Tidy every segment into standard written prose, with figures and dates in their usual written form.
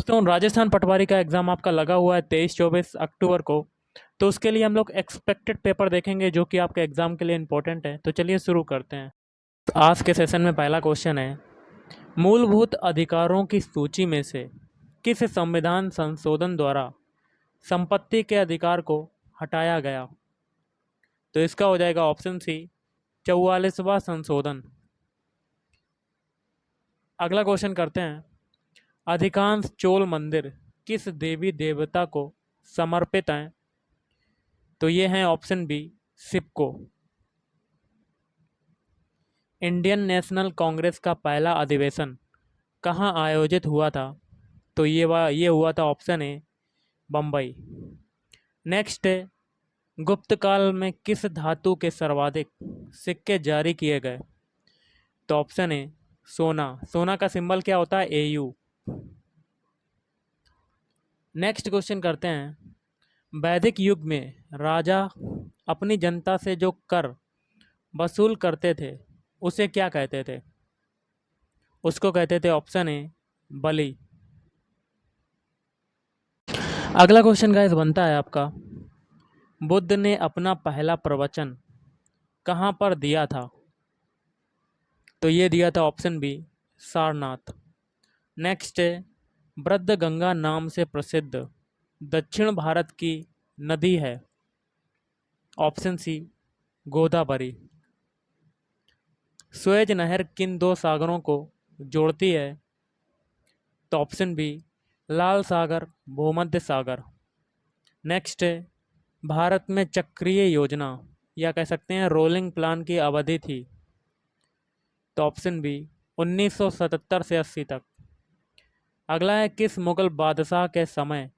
दोस्तों राजस्थान पटवारी का एग्ज़ाम आपका लगा हुआ है 23-24 अक्टूबर को। तो उसके लिए हम लोग एक्सपेक्टेड पेपर देखेंगे जो कि आपके एग्ज़ाम के लिए इम्पोर्टेंट है। तो चलिए शुरू करते हैं। आज के सेशन में पहला क्वेश्चन है, मूलभूत अधिकारों की सूची में से किस संविधान संशोधन द्वारा संपत्ति के अधिकार को हटाया गया? तो इसका हो जाएगा ऑप्शन सी 44वां संशोधन। अगला क्वेश्चन करते हैं, अधिकांश चोल मंदिर किस देवी देवता को समर्पित हैं? तो ये हैं ऑप्शन बी शिव को। इंडियन नेशनल कांग्रेस का पहला अधिवेशन कहाँ आयोजित हुआ था? तो ये हुआ था ऑप्शन ए बम्बई। नेक्स्ट है, गुप्त काल में किस धातु के सर्वाधिक सिक्के जारी किए गए? तो ऑप्शन ए सोना। सोना का सिंबल क्या होता है? एयू। नेक्स्ट क्वेश्चन करते हैं, वैदिक युग में राजा अपनी जनता से जो कर वसूल करते थे उसे क्या कहते थे? उसको कहते थे ऑप्शन ए बलि। अगला क्वेश्चन गाइस बनता है आपका, बुद्ध ने अपना पहला प्रवचन कहाँ पर दिया था? तो ये दिया था ऑप्शन बी सारनाथ। नेक्स्ट है, वृद्ध गंगा नाम से प्रसिद्ध दक्षिण भारत की नदी है? ऑप्शन सी गोदावरी। स्वेज नहर किन दो सागरों को जोड़ती है? तो ऑप्शन बी लाल सागर भूमध्य सागर। नेक्स्ट है, भारत में चक्रीय योजना या कह सकते हैं रोलिंग प्लान की अवधि थी? तो ऑप्शन बी 1977 से 80 तक। अगला है, किस मुगल बादशाह के समय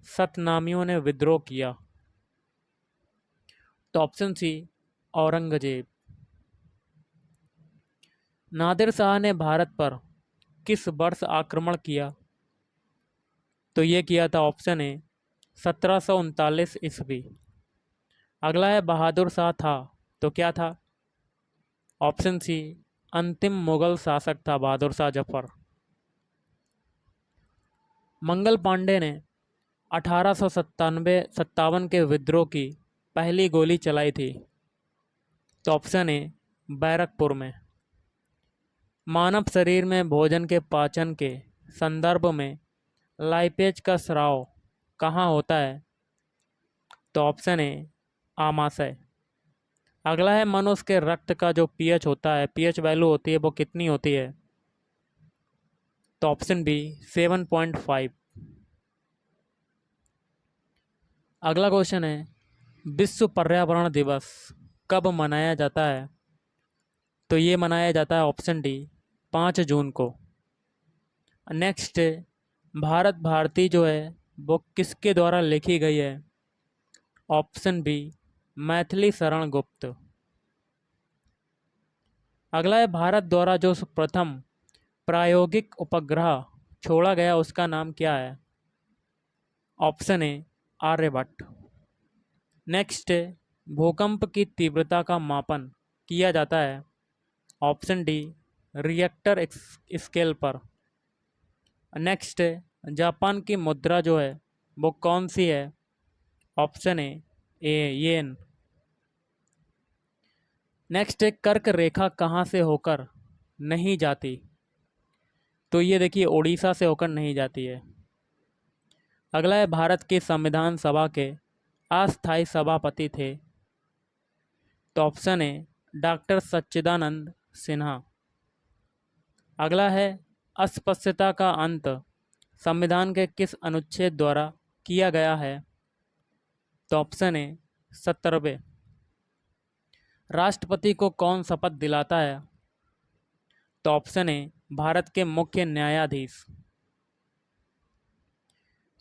सतनामियों ने विद्रोह किया? तो ऑप्शन सी औरंगजेब। नादिर शाह ने भारत पर किस वर्ष आक्रमण किया? तो ये किया था ऑप्शन ए 1739 ईस्वी। अगला है, बहादुर शाह था तो क्या था? ऑप्शन सी अंतिम मुगल शासक था बहादुर शाह जफर। मंगल पांडे ने 1897 के विद्रोह की पहली गोली चलाई थी? तो ऑप्शन ए बैरकपुर में। मानव शरीर में भोजन के पाचन के संदर्भ में लाइपेज का स्राव कहाँ होता है? तो ऑप्शन ए आमाशय। अगला है, मनुष्य के रक्त का जो पीएच होता है, पीएच वैल्यू होती है, वो कितनी होती है? तो ऑप्शन बी 7.5। अगला क्वेश्चन है, विश्व पर्यावरण दिवस कब मनाया जाता है? तो ये मनाया जाता है ऑप्शन डी 5 जून को। नेक्स्ट, भारत भारती जो है वो किसके द्वारा लिखी गई है? Option B Maithili Sharan Gupt. अगला है, भारत द्वारा जो प्रथम प्रायोगिक उपग्रह छोड़ा गया उसका नाम क्या है? Option A Aryabhata. नेक्स्ट, भूकंप की तीव्रता का मापन किया जाता है? ऑप्शन डी रिएक्टर स्केल पर। नेक्स्ट, जापान की मुद्रा जो है वो कौन सी है? Option A yen. नेक्स्ट, कर्क रेखा कहाँ से होकर नहीं जाती? तो ये देखिए उड़ीसा से होकर नहीं जाती है। अगला है, भारत की संविधान सभा के अस्थायी सभापति थे? तो ऑप्शन ए डॉक्टर सच्चिदानंद सिन्हा। अगला है, अस्पृश्यता का अंत संविधान के किस अनुच्छेद द्वारा किया गया है? तो ऑप्शन ए 70वें। राष्ट्रपति को कौन शपथ दिलाता है? तो ऑप्शन ए भारत के मुख्य न्यायाधीश।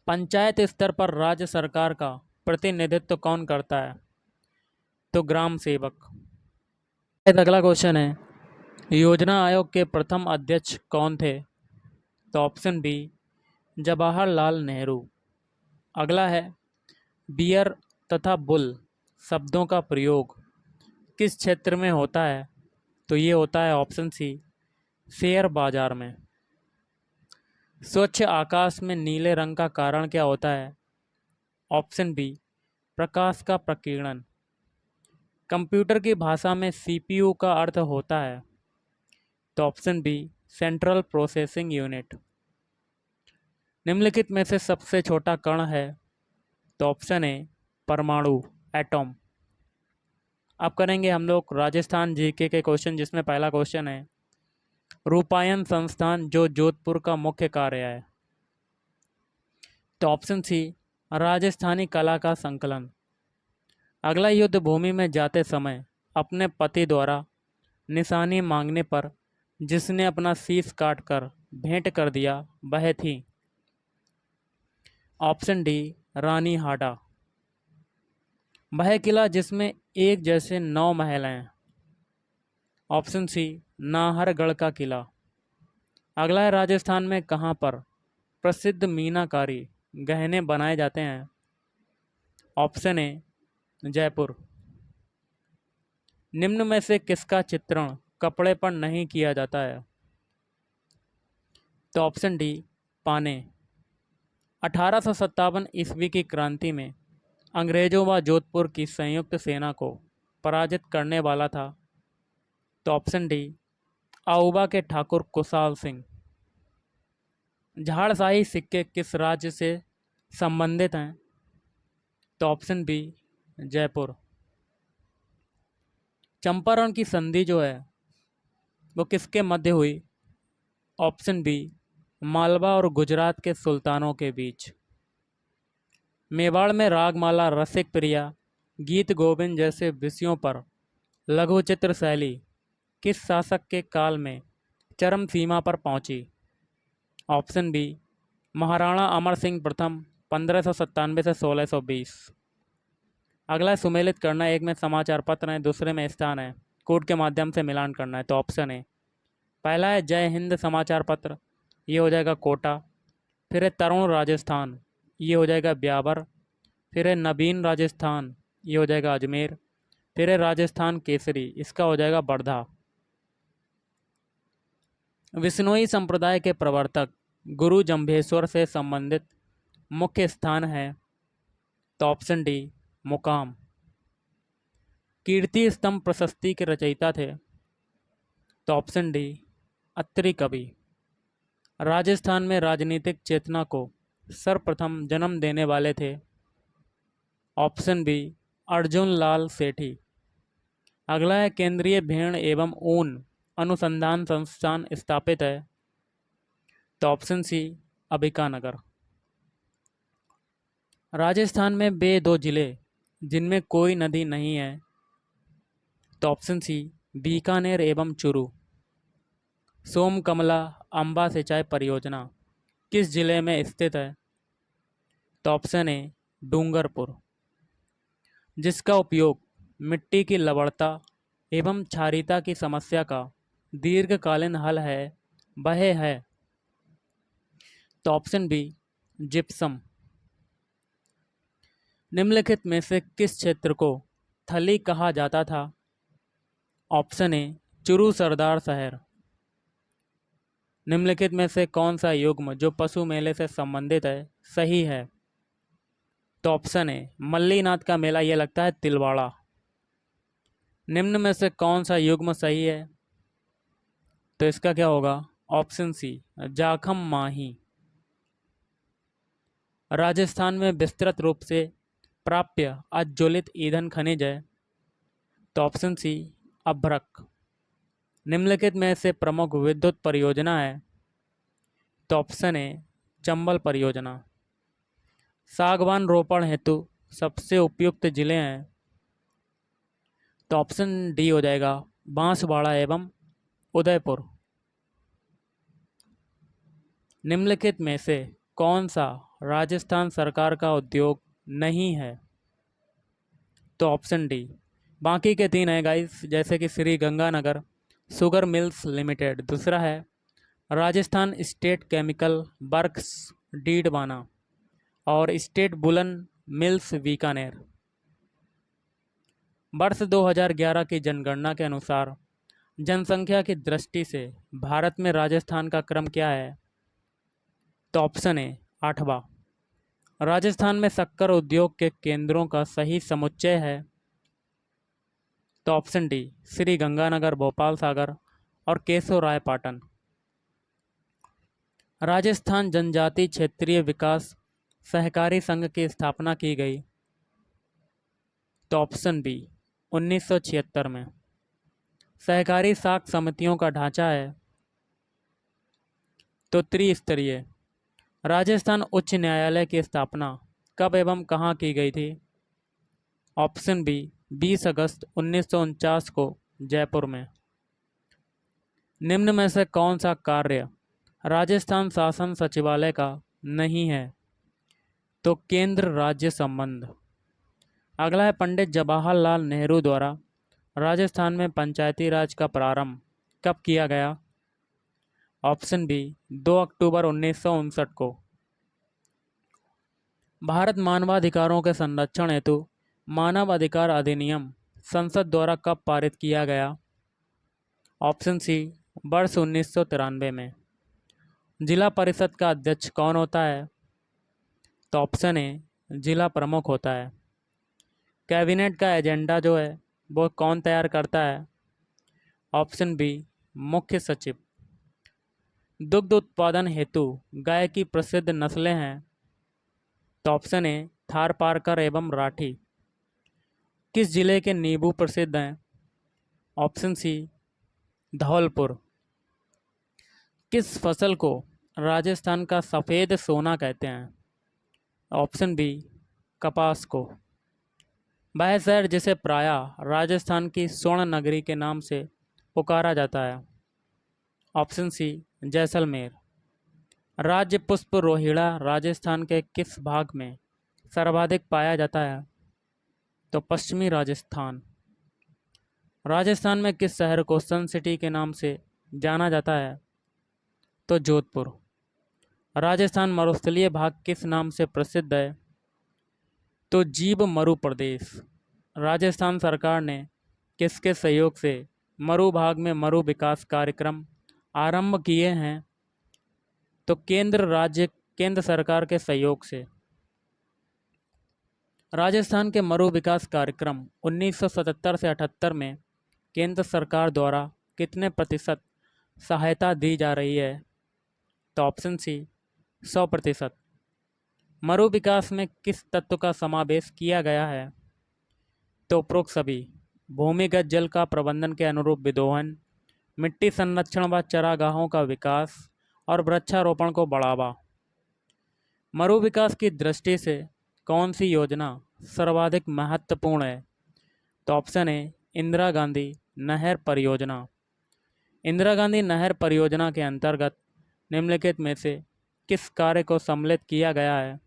पंचायत स्तर पर राज्य सरकार का प्रतिनिधित्व कौन करता है? तो ग्राम सेवक। अगला क्वेश्चन है, योजना आयोग के प्रथम अध्यक्ष कौन थे? तो ऑप्शन बी जवाहरलाल नेहरू। अगला है, बियर तथा बुल शब्दों का प्रयोग किस क्षेत्र में होता है? तो ये होता है ऑप्शन सी शेयर बाजार में। स्वच्छ आकाश में नीले रंग का कारण क्या होता है? ऑप्शन बी, प्रकाश का प्रकीर्णन। कंप्यूटर की भाषा में सीपीयू का अर्थ होता है, तो option B, central processing unit. निम्नलिखित में से सबसे छोटा कण है, तो ऑप्शन ए, परमाणु, एटॉम। अब करेंगे हम लोग राजस्थान जीके के क्वेश्चन, जिसमें पहला क्वेश्चन है, रूपायन संस्थान जो जोधपुर का मुख्य कार्य है, तो ऑप्शन सी, राजस्थानी कला का संकलन। अगला, युद्ध भूमि में जाते समय अपने पति द्वारा निशानी मांगने पर जिसने अपना शीश काट कर भेंट कर दिया, वह थी, ऑप्शन डी, रानी हाडा। वह किला जिसमें एक जैसे 9 महल हैं, ऑप्शन सी, नाहरगढ़ का किला। अगला है, राजस्थान में कहाँ पर प्रसिद्ध मीनाकारी गहने बनाए जाते हैं, ऑप्शन ए, जयपुर। निम्न में से किसका चित्रण कपड़े पर नहीं किया जाता है, तो ऑप्शन डी, पाने। 1857 ईस्वी की क्रांति में अंग्रेजों व जोधपुर की संयुक्त सेना को पराजित करने वाला था, तो ऑप्शन डी, आउबा के ठाकुर कुशाल सिंह। झाड़शाही सिक्के किस राज्य से संबंधित हैं, तो ऑप्शन बी, जयपुर। चंपारण की संधि जो है वो किसके मध्य हुई, ऑप्शन बी, मालवा और गुजरात के सुल्तानों के बीच। मेवाड़ में रागमाला, रसिक प्रिया, गीत गोविंद जैसे विषयों पर लघुचित्र शैली किस शासक के काल में चरम सीमा पर पहुंची, ऑप्शन बी, महाराणा अमर सिंह प्रथम, 1597 से 1620। अगला है, सुमेलित करना। एक में समाचार पत्र है, दूसरे में स्थान है, कोड के माध्यम से मिलान करना है, तो ऑप्शन है, पहला है जय हिंद समाचार पत्र, ये हो जाएगा कोटा। फिर है तरुण राजस्थान, ये हो जाएगा ब्यावर। फिर है नवीन राजस्थान, ये हो जाएगा अजमेर। फिर है राजस्थान केसरी, इसका हो जाएगा वर्धा। विश्नोई संप्रदाय के प्रवर्तक गुरु जंभेश्वर से संबंधित मुख्य स्थान है, तो ऑप्शन डी, मुकाम। कीर्ति स्तंभ प्रशस्ति के रचयिता थे, तो ऑप्शन डी, अत्रि कवि। राजस्थान में राजनीतिक चेतना को सर्वप्रथम जन्म देने वाले थे, ऑप्शन बी, अर्जुन लाल सेठी। अगला है, केंद्रीय भेड़ एवं ऊन अनुसंधान संस्थान स्थापित है, तो ऑप्शन सी, अंबिकानगर। राजस्थान में वे 2 जिले जिनमें कोई नदी नहीं है, तो ऑप्शन सी, बीकानेर एवं चूरू। सोमकमला अम्बा सिंचाई परियोजना किस जिले में स्थित है, तो ऑप्शन ए, डूंगरपुर। जिसका उपयोग मिट्टी की लवणता एवं क्षारीयता की समस्या का दीर्घकालीन हल है, वह है, तो ऑप्शन बी, जिप्सम। निम्नलिखित में से किस क्षेत्र को थली कहा जाता था, ऑप्शन ए, चूरू सरदार शहर। निम्नलिखित में से कौन सा युग्म जो पशु मेले से संबंधित है सही है, तो ऑप्शन ए, मल्लीनाथ का मेला, ये लगता है तिलवाड़ा। निम्न में से कौन सा युग्म सही है, तो इसका क्या होगा, ऑप्शन सी, जाखम माही। राजस्थान में विस्तृत रूप से प्राप्य अज्वलित ईंधन खनिज है, तो ऑप्शन सी, अभ्रक। निम्नलिखित में से प्रमुख विद्युत परियोजना है, तो ऑप्शन ए, चंबल परियोजना। सागवान रोपण हेतु सबसे उपयुक्त जिले हैं, तो ऑप्शन डी हो जाएगा, बांसवाड़ा एवं उदयपुर। निम्नलिखित में से कौन सा राजस्थान सरकार का उद्योग नहीं है, तो ऑप्शन डी। बाकी के 3 हैं गाइस, जैसे कि Shri Ganganagar sugar mills limited, दूसरा है Rajasthan state chemical works Didwana, और स्टेट बुलन मिल्स बीकानेर। वर्ष 2011 की जनगणना के अनुसार जनसंख्या की दृष्टि से भारत में राजस्थान का क्रम क्या है, तो ऑप्शन ए 8वां। राजस्थान में शक्कर उद्योग के केंद्रों का सही समुच्चय है। तो ऑप्शन डी श्री गंगानगर, भोपाल सागर और केशव राय पाटन। राजस्थान जनजाति क्षेत्रीय विकास सहकारी संघ की स्थापना की गई। तो ऑप्शन बी 1976 में। सहकारी साख समितियों का ढांचा है तो त्रिस्तरीय। राजस्थान उच्च न्यायालय की स्थापना कब एवं कहाँ की गई थी? ऑप्शन बी 20 अगस्त 1949 को जयपुर में। निम्न में से कौन सा कार्य राजस्थान शासन सचिवालय का नहीं है? तो केंद्र राज्य संबंध। अगला है पंडित जवाहरलाल नेहरू द्वारा राजस्थान में पंचायती राज का प्रारंभ कब किया गया? ऑप्शन बी 2 अक्टूबर 1959 को। भारत मानवाधिकारों के संरक्षण हेतु मानव अधिकार अधिनियम संसद द्वारा कब पारित किया गया? ऑप्शन सी वर्ष 1993 में। जिला परिषद का अध्यक्ष कौन होता है? तो ऑप्शन ए जिला प्रमुख होता है। कैबिनेट का एजेंडा जो है वो कौन तैयार करता है? ऑप्शन बी मुख्य सचिव। दुग्ध उत्पादन हेतु गाय की प्रसिद्ध नस्लें हैं। तो ऑप्शन ए थारपारकर एवं राठी। किस जिले के नींबू प्रसिद्ध हैं? Option C Dholpur. किस फसल को राजस्थान का सफ़ेद सोना कहते हैं? ऑप्शन बी कपास को। वह शहर जिसे प्रायः राजस्थान की स्वर्ण नगरी के नाम से पुकारा जाता है? Option C Jaisalmer. राज्य पुष्प रोहिड़ा राजस्थान के किस भाग में सर्वाधिक पाया जाता है? तो पश्चिमी राजस्थान। राजस्थान में किस शहर को सन सिटी के नाम से जाना जाता है? तो जोधपुर। राजस्थान मरुस्थलीय भाग किस नाम से प्रसिद्ध है? तो जीव मरु प्रदेश। राजस्थान सरकार ने किसके सहयोग से मरु भाग में मरु विकास कार्यक्रम आरंभ किए हैं? तो केंद्र सरकार के सहयोग से। राजस्थान के मरु विकास कार्यक्रम 1977 से 78 में केंद्र सरकार द्वारा कितने प्रतिशत सहायता दी जा रही है? तो ऑप्शन सी 100%। मरु विकास में किस तत्व का समावेश किया गया है? तो उपरोक्त सभी। भूमिगत जल का प्रबंधन के अनुरूप विदोहन, मिट्टी संरक्षण व चरागाहों का विकास और वृक्षारोपण को बढ़ावा। मरु विकास की दृष्टि से कौन सी योजना सर्वाधिक महत्वपूर्ण है? तो ऑप्शन ए इंदिरा गांधी नहर परियोजना। इंदिरा गांधी नहर परियोजना के अंतर्गत निम्नलिखित में से किस कार्य को सम्मिलित किया गया है?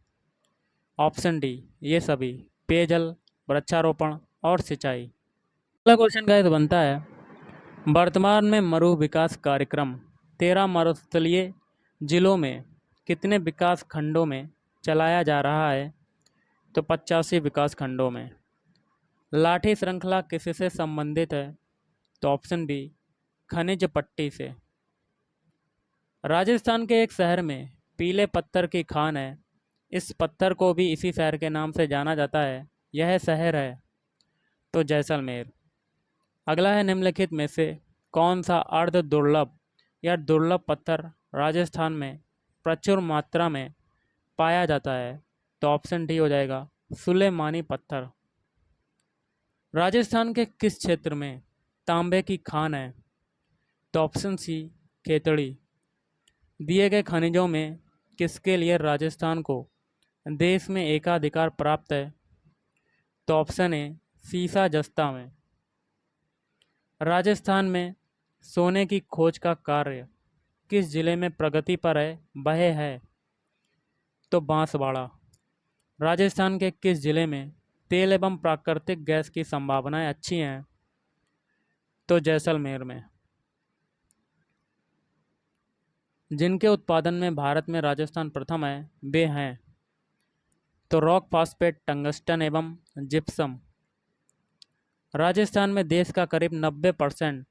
ऑप्शन डी ये सभी। पेयजल, वृक्षारोपण और सिंचाई। अगला क्वेश्चन गाइस बनता है, वर्तमान में मरु विकास कार्यक्रम 13 मरुस्थलीय जिलों में कितने विकास खंडों में चलाया जा रहा है? तो 85 विकास खंडों में। लाठी श्रृंखला किससे संबंधित है? तो ऑप्शन बी खनिज पट्टी से। राजस्थान के एक शहर में पीले पत्थर की खान है। इस पत्थर को भी इसी शहर के नाम से जाना जाता है। यह शहर है तो जैसलमेर। अगला है, निम्नलिखित में से कौन सा अर्ध दुर्लभ या दुर्लभ पत्थर राजस्थान में प्रचुर मात्रा में पाया जाता है? तो ऑप्शन डी हो जाएगा सुलेमानी पत्थर। राजस्थान के किस क्षेत्र में तांबे की खान है? तो ऑप्शन सी खेतड़ी। दिए गए खनिजों में किसके लिए राजस्थान को देश में एकाधिकार प्राप्त है? तो ऑप्शन ए सीसा जस्ता में। राजस्थान में सोने की खोज का कार्य किस जिले में प्रगति पर है? वह है तो बांसवाड़ा। राजस्थान के किस जिले में तेल एवं प्राकृतिक गैस की संभावनाएं अच्छी हैं? तो जैसलमेर में। जिनके उत्पादन में भारत में राजस्थान प्रथम है वे हैं तो रॉक फास्फेट, टंगस्टन एवं जिप्सम। राजस्थान में देश का करीब 90%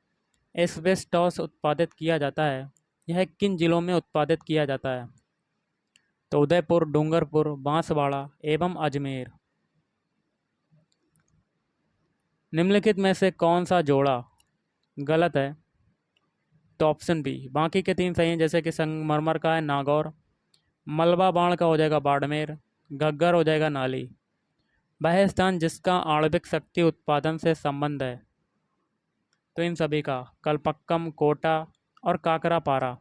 एस्बेस्टॉस उत्पादित किया जाता है। यह किन जिलों में उत्पादित किया जाता है? तो उदयपुर, डूंगरपुर, बांसवाड़ा एवं अजमेर। निम्नलिखित में से कौन सा जोड़ा गलत है? तो ऑप्शन बी, बाकी के 3 सही हैं, जैसे कि संगमरमर का है नागौर, मलबा बाण का हो जाएगा बाड़मेर, घग्गर हो जाएगा नाली। वह स्थान जिसका आणविक शक्ति उत्पादन से संबंध है, तो इन सभी का कलपक्कम, कोटा और काकरापारा।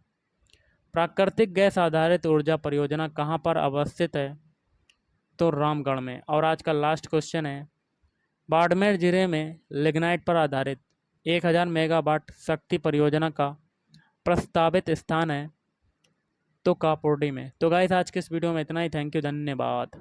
प्राकृतिक गैस आधारित ऊर्जा परियोजना कहाँ पर अवस्थित है? तो रामगढ़ में। और आज का लास्ट क्वेश्चन है, बाड़मेर जिले में लिग्नाइट पर आधारित 1000 मेगावाट शक्ति परियोजना का प्रस्तावित स्थान है, तो कापोडी में। तो गाइस आज के इस वीडियो में इतना ही। थैंक यू, धन्यवाद।